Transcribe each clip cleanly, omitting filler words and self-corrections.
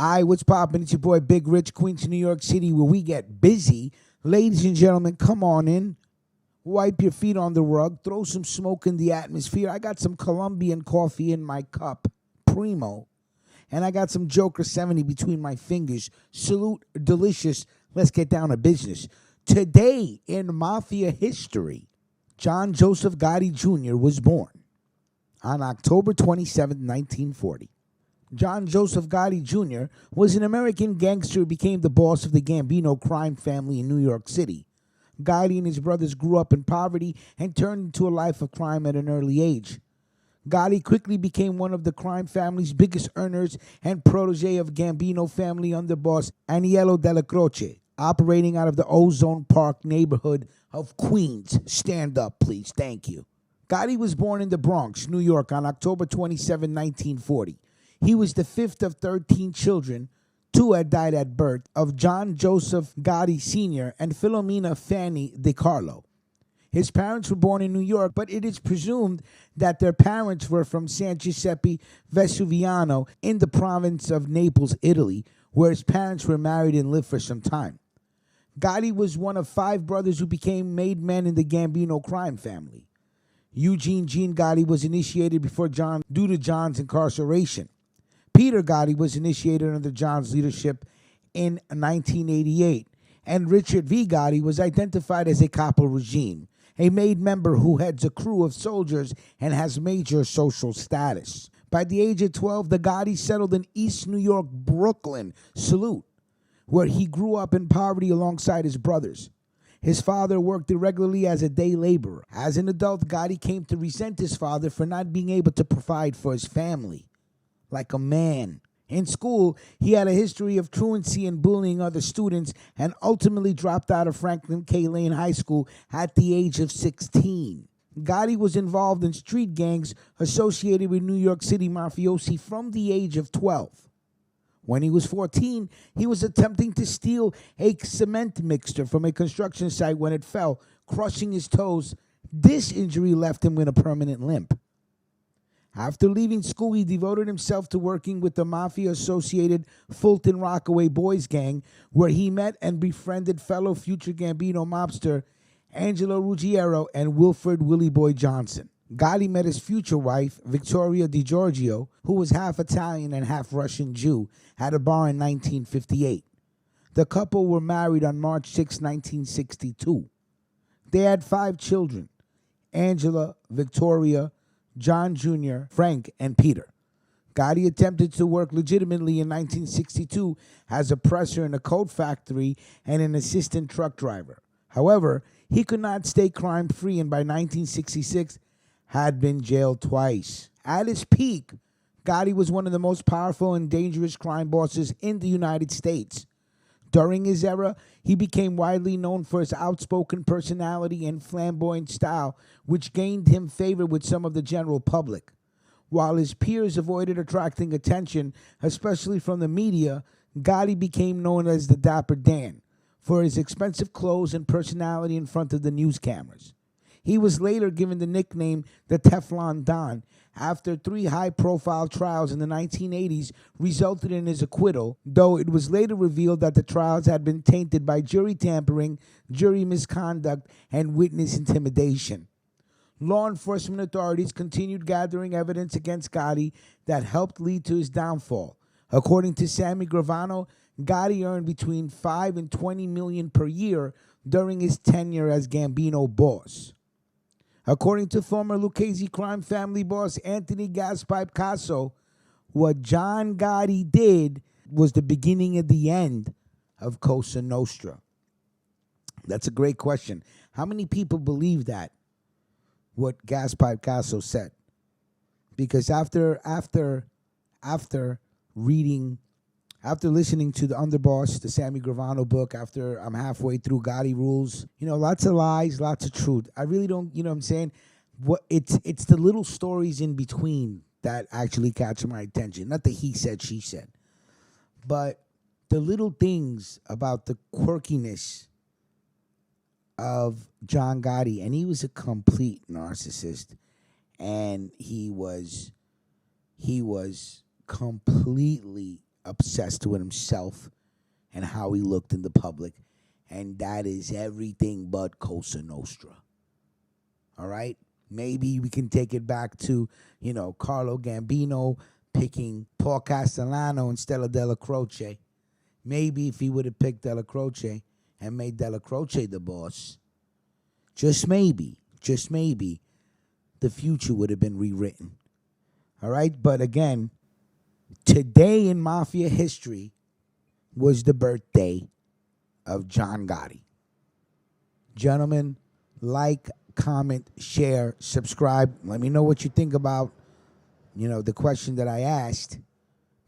Hi, what's poppin'? It's your boy Big Rich, Queens, New York City, where we get busy. Ladies and gentlemen, come on in. Wipe your feet on the rug. Throw some smoke in the atmosphere. I got some Colombian coffee in my cup, Primo. And I got some Joker 70 between my fingers. Salute, delicious. Let's get down to business. Today in Mafia history, John Joseph Gotti Jr. was born on October 27, 1940. John Joseph Gotti Jr. was an American gangster who became the boss of the Gambino Crime Family in New York City. Gotti and his brothers grew up in poverty and turned into a life of crime at an early age. Gotti quickly became one of the crime family's biggest earners and protege of Gambino family underboss Aniello Della Croce, operating out of the Ozone Park neighborhood of Queens. Stand up, please. Thank you. Gotti was born in the Bronx, New York on October 27, 1940. He was the fifth of 13 children. Two had died at birth, of John Joseph Gotti Sr. and Philomena Fanny DiCarlo. His parents were born in New York, but it is presumed that their parents were from San Giuseppe Vesuviano in the province of Naples, Italy, where his parents were married and lived for some time. Gotti was one of 5 brothers who became made men in the Gambino crime family. Eugene Gene Gotti was initiated before John due to John's incarceration. Peter Gotti was initiated under John's leadership in 1988, and Richard V. Gotti was identified as a capo regime, a made member who heads a crew of soldiers and has major social status. By the age of 12, the Gotti settled in East New York, Brooklyn, Salute, where he grew up in poverty alongside his brothers. His father worked irregularly as a day laborer. As an adult, Gotti came to resent his father for not being able to provide for his family like a man. In school, he had a history of truancy and bullying other students and ultimately dropped out of Franklin K. Lane High School at the age of 16. Gotti was involved in street gangs associated with New York City mafiosi from the age of 12. When he was 14, he was attempting to steal a cement mixer from a construction site when it fell, crushing his toes. This injury left him with a permanent limp. After leaving school, he devoted himself to working with the Mafia-associated Fulton Rockaway Boys gang, where he met and befriended fellow future Gambino mobster Angelo Ruggiero and Wilfred Willie Boy Johnson. Gotti met his future wife, Victoria DiGiorgio, who was half Italian and half Russian Jew, at a bar in 1958. The couple were married on March 6, 1962. They had 5 children: Angela, Victoria, John Jr., Frank, and Peter. Gotti attempted to work legitimately in 1962 as a presser in a coat factory and an assistant truck driver. However, he could not stay crime-free and by 1966 had been jailed twice. At his peak, Gotti was one of the most powerful and dangerous crime bosses in the United States. During his era, he became widely known for his outspoken personality and flamboyant style, which gained him favor with some of the general public. While his peers avoided attracting attention, especially from the media, Gotti became known as the Dapper Don for his expensive clothes and personality in front of the news cameras. He was later given the nickname the Teflon Don after 3 high-profile trials in the 1980s resulted in his acquittal, though it was later revealed that the trials had been tainted by jury tampering, jury misconduct, and witness intimidation. Law enforcement authorities continued gathering evidence against Gotti that helped lead to his downfall. According to Sammy Gravano, Gotti earned between $5 and $20 million per year during his tenure as Gambino boss. According to former Lucchese crime family boss Anthony Gaspipe Casso, what John Gotti did was the beginning of the end of Cosa Nostra. That's a great question. How many people believe that, what Gaspipe Casso said? Because after listening to the Underboss, the Sammy Gravano book, after I'm halfway through Gotti Rules, lots of lies, lots of truth. I really don't, what I'm saying? It's the little stories in between that actually catch my attention. Not the he said, she said. But the little things about the quirkiness of John Gotti. And he was a complete narcissist. And he was completely obsessed with himself and how he looked in the public. And that is everything but Cosa Nostra. All right? Maybe we can take it back to, Carlo Gambino picking Paul Castellano instead of Della Croce. Maybe if he would have picked Della Croce and made Della Croce the boss, just maybe, the future would have been rewritten. All right? But again, today in Mafia history was the birthday of John Gotti. Gentlemen, like, comment, share, subscribe. Let me know what you think about, the question that I asked.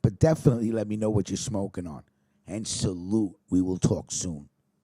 But definitely let me know what you're smoking on. And salute. We will talk soon.